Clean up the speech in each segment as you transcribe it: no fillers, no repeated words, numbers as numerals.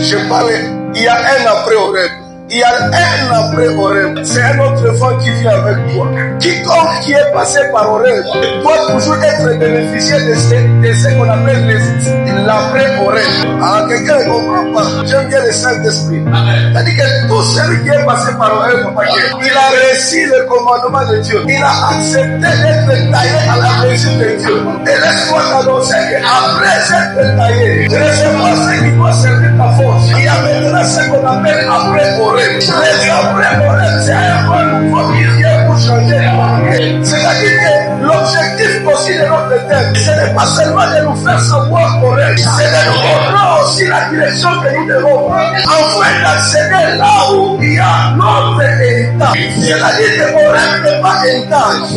Je parle, il y a un après Horeb. Il y a un après Horeb. C'est un autre vent qui vient avec toi. Quiconque qui est passé par Horeb doit toujours être bénéficiaire de ce qu'on appelle l'après Horeb. Ah, quelqu'un ne comprend pas. J'aime bien le Saint-Esprit. C'est-à-dire que tout celui qui est passé par Horeb, il a reçu le commandement de Dieu. Il a accepté d'être taillé à la mesure de Dieu. Et laisse-moi t'annoncer qu'après être taillé, recevoir ce qui doit servir ta force. Il y a maintenant ce qu'on appelle après Horeb. Les après Horeb, c'est un nouveau qui vient pour changer. C'est-à-dire que l'objectif aussi de notre thème, ce n'est pas seulement de nous faire savoir Horeb, c'est de nous montrer aussi la direction que nous devons afin d'accéder là où il y a notre héritage. C'est-à-dire que Horeb n'est pas héritage.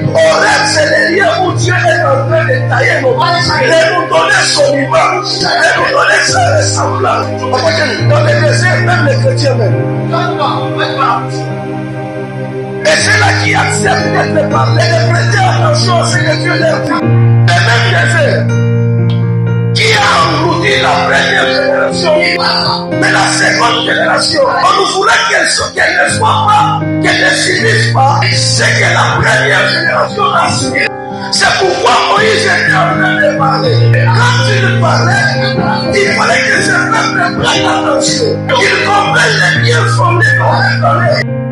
Horeb, c'est le lieu où Dieu est en train de tailler nos vies, de nous donner son image, de nous donner sa ressemblance. Dans les déserts, même les chrétiens même. Et c'est là qui accepte d'être parlé, de prêter attention à ce que Dieu leur dit. Les mêmes déserts qui a englouti la première génération, mais la seconde génération, on nous voulait qu'elle ne soit pas, qu'elle ne subisse pas ce que la première génération a subi. C'est pourquoi Moïse était en train de parler. Quand il parlait, il fallait que ce peuple prenne attention, qu'il comprenne les bien fondés qu'on a donné.